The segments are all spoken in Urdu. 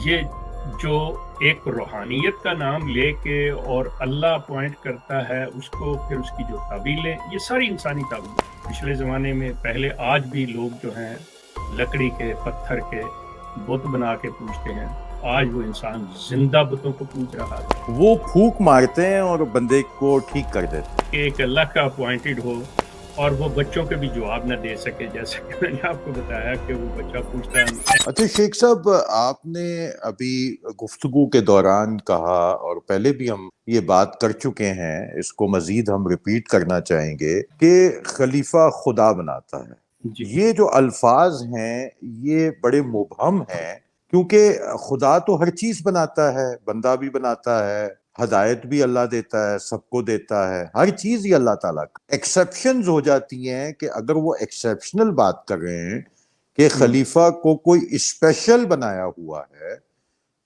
یہ جو ایک روحانیت کا نام لے کے اور اللہ اپوائنٹ کرتا ہے اس کو، پھر اس کی جو تعویلیں، یہ ساری انسانی تعویلیں پچھلے زمانے میں پہلے آج بھی لوگ جو ہیں لکڑی کے پتھر کے بت بنا کے پوجتے ہیں. آج وہ انسان زندہ بتوں کو پوج رہا ہے وہ پھونک مارتے ہیں اور بندے کو ٹھیک کر دیتے ہیں کہ ایک اللہ کا اپوائنٹڈ ہو اور وہ بچوں کے بھی جواب نہ دے سکے، جیسا کہ میں نے آپ کو بتایا کہ وہ بچہ پوچھتا ہے. اچھا شیخ صاحب، آپ نے ابھی گفتگو کے دوران کہا اور پہلے بھی ہم یہ بات کر چکے ہیں، اس کو مزید ہم ریپیٹ کرنا چاہیں گے کہ خلیفہ خدا بناتا ہے. جی یہ جو الفاظ ہیں یہ بڑے مبہم ہیں، کیونکہ خدا تو ہر چیز بناتا ہے، بندہ بھی بناتا ہے، ہدایت بھی اللہ دیتا ہے، سب کو دیتا ہے، ہر چیز ہی اللہ تعالیٰ کا. ایکسیپشنز ہو جاتی ہیں کہ اگر وہ ایکسیپشنل بات کر رہے ہیں کہ خلیفہ کو کوئی اسپیشل بنایا ہوا ہے،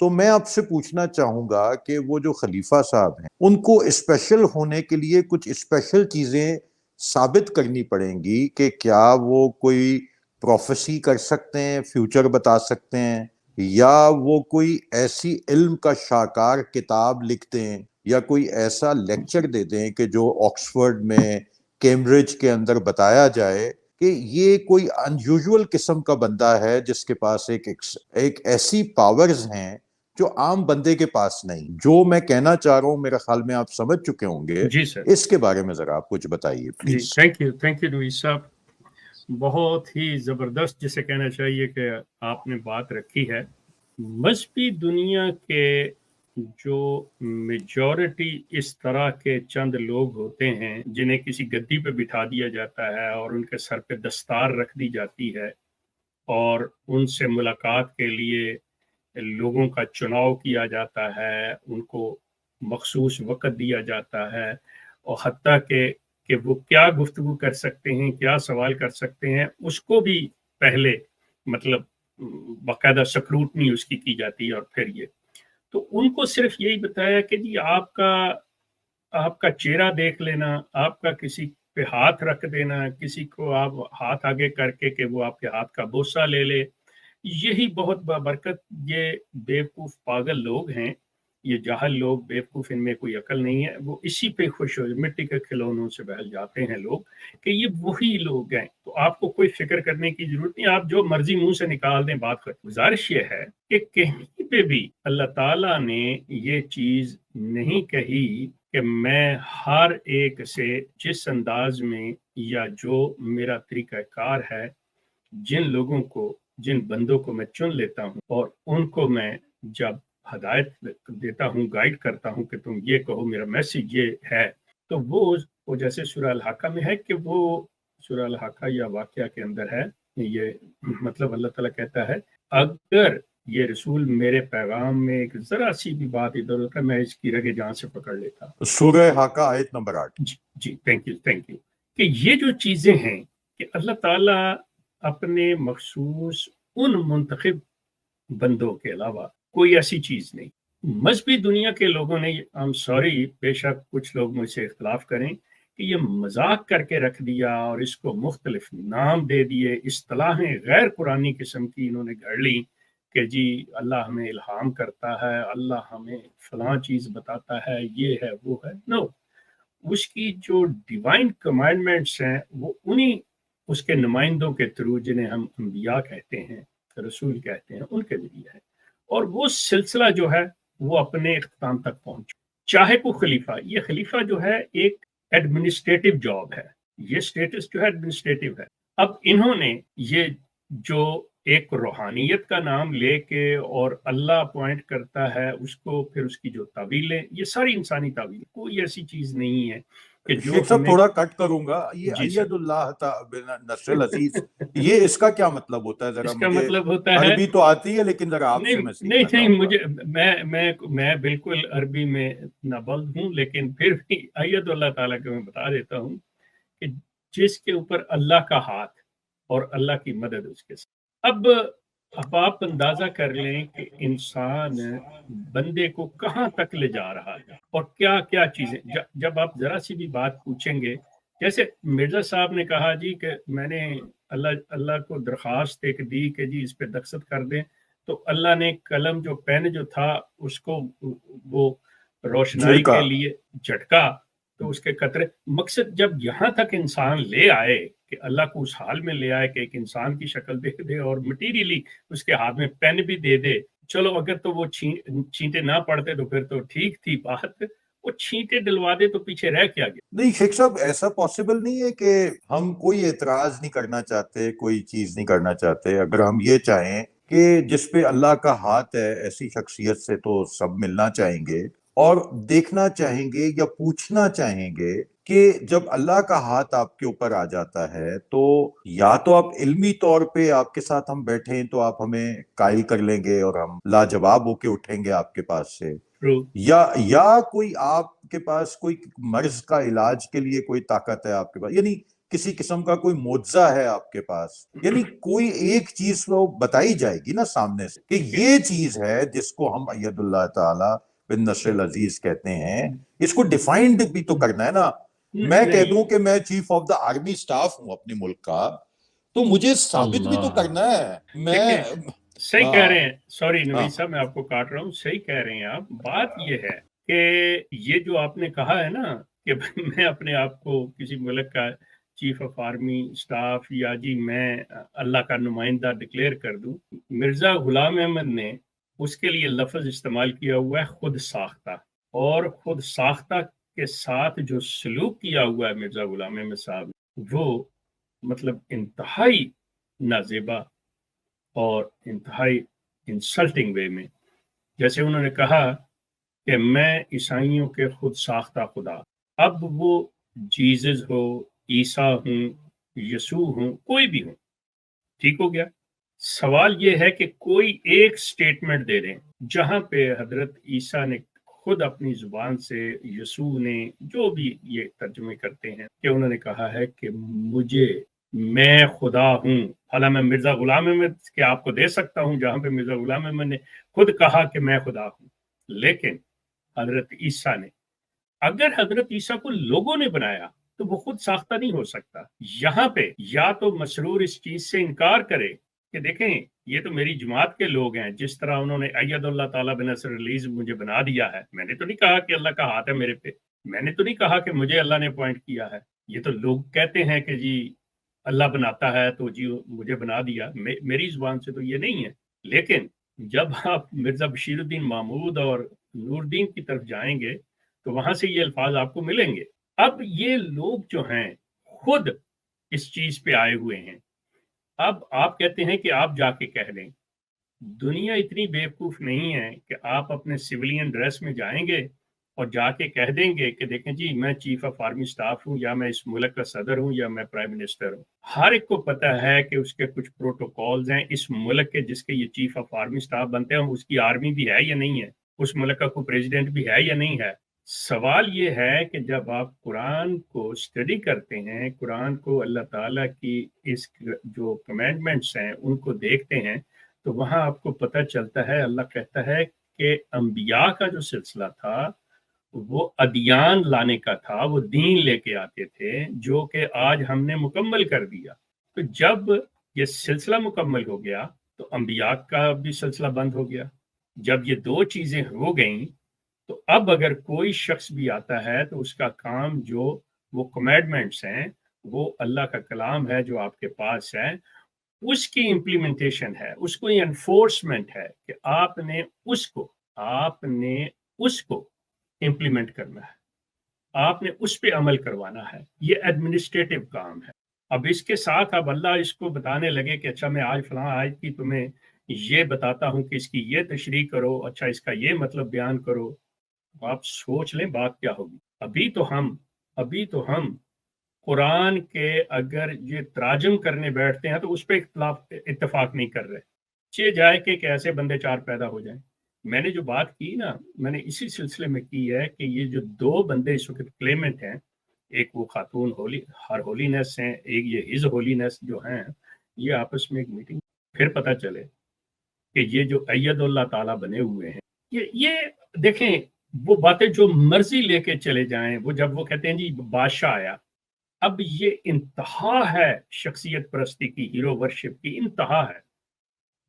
تو میں آپ سے پوچھنا چاہوں گا کہ وہ جو خلیفہ صاحب ہیں ان کو اسپیشل ہونے کے لیے کچھ اسپیشل چیزیں ثابت کرنی پڑیں گی کہ کیا وہ کوئی پروفیسی کر سکتے ہیں، فیوچر بتا سکتے ہیں، یا وہ کوئی ایسی علم کا شاہکار کتاب لکھ دیں یا کوئی ایسا لیکچر دے دیں کہ جو آکسفورڈ میں، کیمبرج کے اندر بتایا جائے کہ یہ کوئی انیوژول قسم کا بندہ ہے جس کے پاس ایک ایسی پاورز ہیں جو عام بندے کے پاس نہیں. جو میں کہنا چاہ رہا ہوں میرا خیال میں آپ سمجھ چکے ہوں گے. جی سر. اس کے بارے میں ذرا آپ کچھ بتائیے جی پلیز. تھینک یو رویز صاحب، بہت ہی زبردست جسے کہنا چاہیے کہ آپ نے بات رکھی ہے. مذہبی دنیا کے جو میجورٹی اس طرح کے چند لوگ ہوتے ہیں جنہیں کسی گدی پہ بٹھا دیا جاتا ہے اور ان کے سر پہ دستار رکھ دی جاتی ہے اور ان سے ملاقات کے لیے لوگوں کا چناؤ کیا جاتا ہے، ان کو مخصوص وقت دیا جاتا ہے، اور حتیٰ کہ وہ کیا گفتگو کر سکتے ہیں، کیا سوال کر سکتے ہیں، اس کو بھی پہلے مطلب باقاعدہ سکروٹنی اس کی جاتی ہے. اور پھر یہ تو ان کو صرف یہی بتایا کہ جی آپ کا چہرہ دیکھ لینا، آپ کا کسی پہ ہاتھ رکھ دینا، کسی کو آپ ہاتھ آگے کر کے کہ وہ آپ کے ہاتھ کا بوسہ لے لے، یہی بہت بابرکت. یہ بیوقوف پاگل لوگ ہیں، یہ جاہل لوگ، بیوقوف، ان میں کوئی عقل نہیں ہے، وہ اسی پہ خوش ہو، مٹی کے کھلونوں سے بہل جاتے ہیں لوگ کہ یہ وہی لوگ ہیں. تو آپ کو کوئی فکر کرنے کی ضرورت نہیں، آپ جو مرضی منہ سے نکال دیں بات کر. گزارش یہ ہے کہ کہیں پہ بھی اللہ تعالیٰ نے یہ چیز نہیں کہی کہ میں ہر ایک سے جس انداز میں یا جو میرا طریقہ کار ہے، جن لوگوں کو، جن بندوں کو میں چن لیتا ہوں اور ان کو میں جب ہدایت دیتا ہوں، گائیڈ کرتا ہوں کہ تم یہ کہو، میرا میسیج یہ ہے، تو وہ جیسے سورہ الحاقہ میں ہے کہ وہ سورہ الحاقہ یا واقعہ کے اندر ہے، یہ مطلب اللہ تعالیٰ کہتا ہے اگر یہ رسول میرے پیغام میں ایک ذرا سی بھی بات ادھر ادھر، میں اس کی رگے جان سے پکڑ لیتا. سورہ حاقہ آیت نمبر 8. جی تھینک یو کہ یہ جو چیزیں ہیں کہ اللہ تعالیٰ اپنے مخصوص ان منتخب بندوں کے علاوہ کوئی ایسی چیز نہیں. مذہبی دنیا کے لوگوں نے، سوری بے شک کچھ لوگ مجھ سے اختلاف کریں، کہ یہ مذاق کر کے رکھ دیا اور اس کو مختلف نام دے دیے، اصطلاحیں غیر قرآنی قسم کی انہوں نے گھڑ لی کہ جی اللہ ہمیں الہام کرتا ہے، اللہ ہمیں فلاں چیز بتاتا ہے، یہ ہے وہ ہے. نو، اس کی جو ڈیوائن کمانڈمنٹس ہیں وہ انہی اس کے نمائندوں کے تھرو، جنہیں ہم انبیاء کہتے ہیں، رسول کہتے ہیں، ان کے ذریعے ہے. اور وہ سلسلہ جو ہے وہ اپنے اختتام تک پہنچ، چاہے کوئی خلیفہ. یہ خلیفہ جو ہے ایک ایڈمنسٹریٹو جاب ہے، یہ سٹیٹس جو ہے ایڈمنسٹریٹو ہے. اب انہوں نے یہ جو ایک روحانیت کا نام لے کے اور اللہ اپوائنٹ کرتا ہے اس کو، پھر اس کی جو تعویلیں، یہ ساری انسانی تعویل، کوئی ایسی چیز نہیں ہے کہ جو شیخ صاحب ہمیں. تھوڑا کٹ کروں گا. یہ جی سر. اید اللہ نصر العزیز، یہ اس کا کیا مطلب ہوتا ہے؟ ذرا اس کا مجھے مطلب ہوتا ہے، عربی تو آتی ہے لیکن ذرا آپ سے میں سیکھنا نہیں چاہوں گا. مجھے میں بالکل عربی میں نابلد ہوں، لیکن پھر بھی اید اللہ تعالیٰ کو میں بتا دیتا ہوں کہ جس کے اوپر اللہ کا ہاتھ اور اللہ کی مدد اس کے ساتھ. اب آپ اندازہ کر لیں کہ انسان بندے کو کہاں تک لے جا رہا ہے اور کیا کیا چیزیں. جب آپ ذرا سی بھی بات پوچھیں گے، جیسے مرزا صاحب نے کہا جی کہ میں نے اللہ کو درخواست ایک دی کہ جی اس پہ دستخط کر دیں، تو اللہ نے قلم جو پین جو تھا اس کو وہ روشنائی جھڑکا کے لیے جھٹکا تو اس کے قطرے، مقصد جب یہاں تک انسان لے آئے کہ اللہ کو اس حال میں لے آئے کہ ایک انسان کی شکل دے دے اور مٹیریلی اس کے ہاتھ میں پین بھی دے دے، چلو اگر تو وہ چھینٹے نہ پڑتے تو پھر تو ٹھیک تھی بات، وہ چھینٹے ڈلوا دے تو پیچھے رہ کیا گیا؟ نہیں شیخ صاحب، ایسا پاسبل نہیں ہے کہ ہم کوئی اعتراض نہیں کرنا چاہتے، کوئی چیز نہیں کرنا چاہتے، اگر ہم یہ چاہیں کہ جس پہ اللہ کا ہاتھ ہے ایسی شخصیت سے تو سب ملنا چاہیں گے اور دیکھنا چاہیں گے یا پوچھنا چاہیں گے کہ جب اللہ کا ہاتھ آپ کے اوپر آ جاتا ہے تو یا تو آپ علمی طور پہ آپ کے ساتھ ہم بیٹھیں تو آپ ہمیں قائل کر لیں گے اور ہم لاجواب ہو کے اٹھیں گے آپ کے پاس سے، یا کوئی آپ کے پاس کوئی مرض کا علاج کے لیے کوئی طاقت ہے آپ کے پاس، یعنی کسی قسم کا کوئی معجزہ ہے آپ کے پاس، یعنی کوئی ایک چیز تو بتائی جائے گی نا سامنے سے کہ یہ چیز ہے جس کو ہم اید اللہ تعالی بن نصر العزیز کہتے ہیں، اس کو ڈیفائنڈ بھی تو کرنا ہے نا۔ میں کہہ دوں کہ میں chief of the army staff ہوں اپنے ملک کا، تو مجھے ثابت بھی تو کرنا ہے۔ میں صحیح کہہ رہے ہیں، سوری ہاں نوید صاحب میں آپ کو کاٹ رہا ہوں، صحیح کہہ رہے ہیں آپ۔ بات یہ ہے کہ یہ جو آپ نے کہا ہے نا کہ میں اپنے آپ کو کسی ملک کا چیف آف آرمی سٹاف یا جی میں اللہ کا نمائندہ ڈکلیئر کر دوں، مرزا غلام احمد نے اس کے لیے لفظ استعمال کیا ہوا ہے خود ساختہ، اور خود ساختہ کے ساتھ جو سلوک کیا ہوا ہے مرزا غلام احمد صاحب وہ مطلب انتہائی نازیبا اور انتہائی انسلٹنگ وے میں، جیسے انہوں نے کہا کہ میں عیسائیوں کے خود ساختہ خدا، اب وہ جیزس ہو، عیسیٰ ہوں، یسوع ہوں، کوئی بھی ہوں، ٹھیک ہو گیا۔ سوال یہ ہے کہ کوئی ایک سٹیٹمنٹ دے دیں جہاں پہ حضرت عیسیٰ نے خود اپنی زبان سے، یسوع نے، جو بھی یہ ترجمے کرتے ہیں، کہ انہوں نے کہا ہے کہ میں خدا ہوں۔ حالانکہ میں مرزا غلام احمد کے آپ کو دے سکتا ہوں جہاں پہ مرزا غلام احمد نے خود کہا کہ میں خدا ہوں، لیکن حضرت عیسیٰ نے، اگر حضرت عیسیٰ کو لوگوں نے بنایا تو وہ خود ساختہ نہیں ہو سکتا۔ یہاں پہ یا تو مسرور اس چیز سے انکار کرے کہ دیکھیں یہ تو میری جماعت کے لوگ ہیں، جس طرح انہوں نے اید اللہ تعالیٰ بن نصر العزیز مجھے بنا دیا ہے، میں نے تو نہیں کہا کہ اللہ کا ہاتھ ہے میرے پہ، میں نے تو نہیں کہا کہ مجھے اللہ نے اپوائنٹ کیا ہے، یہ تو لوگ کہتے ہیں کہ جی اللہ بناتا ہے تو جی مجھے بنا دیا، میری زبان سے تو یہ نہیں ہے۔ لیکن جب آپ مرزا بشیر الدین محمود اور نور الدین کی طرف جائیں گے تو وہاں سے یہ الفاظ آپ کو ملیں گے۔ اب یہ لوگ جو ہیں خود اس چیز پہ آئے ہوئے ہیں، اب آپ کہتے ہیں کہ آپ جا کے کہہ دیں، دنیا اتنی بیوقوف نہیں ہے کہ آپ اپنے سویلین ڈریس میں جائیں گے اور جا کے کہہ دیں گے کہ دیکھیں جی میں چیف آف آرمی سٹاف ہوں یا میں اس ملک کا صدر ہوں یا میں پرائم منسٹر ہوں۔ ہر ایک کو پتہ ہے کہ اس کے کچھ پروٹوکولز ہیں، اس ملک کے جس کے یہ چیف آف آرمی سٹاف بنتے ہیں اس کی آرمی بھی ہے یا نہیں ہے، اس ملک کا کوئی پریزیڈنٹ بھی ہے یا نہیں ہے۔ سوال یہ ہے کہ جب آپ قرآن کو اسٹڈی کرتے ہیں، قرآن کو اللہ تعالیٰ کی اس جو کمانڈمنٹس ہیں ان کو دیکھتے ہیں تو وہاں آپ کو پتہ چلتا ہے، اللہ کہتا ہے کہ انبیاء کا جو سلسلہ تھا وہ ادیان لانے کا تھا، وہ دین لے کے آتے تھے جو کہ آج ہم نے مکمل کر دیا۔ تو جب یہ سلسلہ مکمل ہو گیا تو انبیاء کا بھی سلسلہ بند ہو گیا۔ جب یہ دو چیزیں ہو گئیں تو اب اگر کوئی شخص بھی آتا ہے تو اس کا کام جو وہ کمانڈمنٹس ہیں، وہ اللہ کا کلام ہے جو آپ کے پاس ہے، اس کی امپلیمنٹیشن ہے، اس کو انفورسمنٹ ہے کہ آپ نے اس کو امپلیمنٹ کرنا ہے، آپ نے اس پہ عمل کروانا ہے، یہ ایڈمنسٹریٹو کام ہے۔ اب اس کے ساتھ اب اللہ اس کو بتانے لگے کہ اچھا میں آج فلاں آیت کی تمہیں یہ بتاتا ہوں کہ اس کی یہ تشریح کرو، اچھا اس کا یہ مطلب بیان کرو، آپ سوچ لیں بات کیا ہوگی۔ ابھی تو ہم قرآن کے اگر یہ تراجم کرنے بیٹھتے ہیں تو اس پہ اتفاق نہیں کر رہے، چاہے جائے کہ ایسے بندے چار پیدا ہو جائیں۔ میں نے جو بات کی نا، میں نے اسی سلسلے میں کی ہے کہ یہ جو دو بندے اس وقت کلیمنٹ ہیں، ایک وہ خاتون ہر ہولینس ہیں، ایک یہ ہز ہولینس جو ہیں، یہ آپس میں ایک میٹنگ پھر پتہ چلے کہ یہ جو اید اللہ تعالیٰ بنے ہوئے ہیں، یہ دیکھیں وہ باتیں جو مرضی لے کے چلے جائیں، وہ جب وہ کہتے ہیں جی بادشاہ آیا، اب یہ انتہا ہے شخصیت پرستی کی، ہیرو ورشپ کی انتہا ہے۔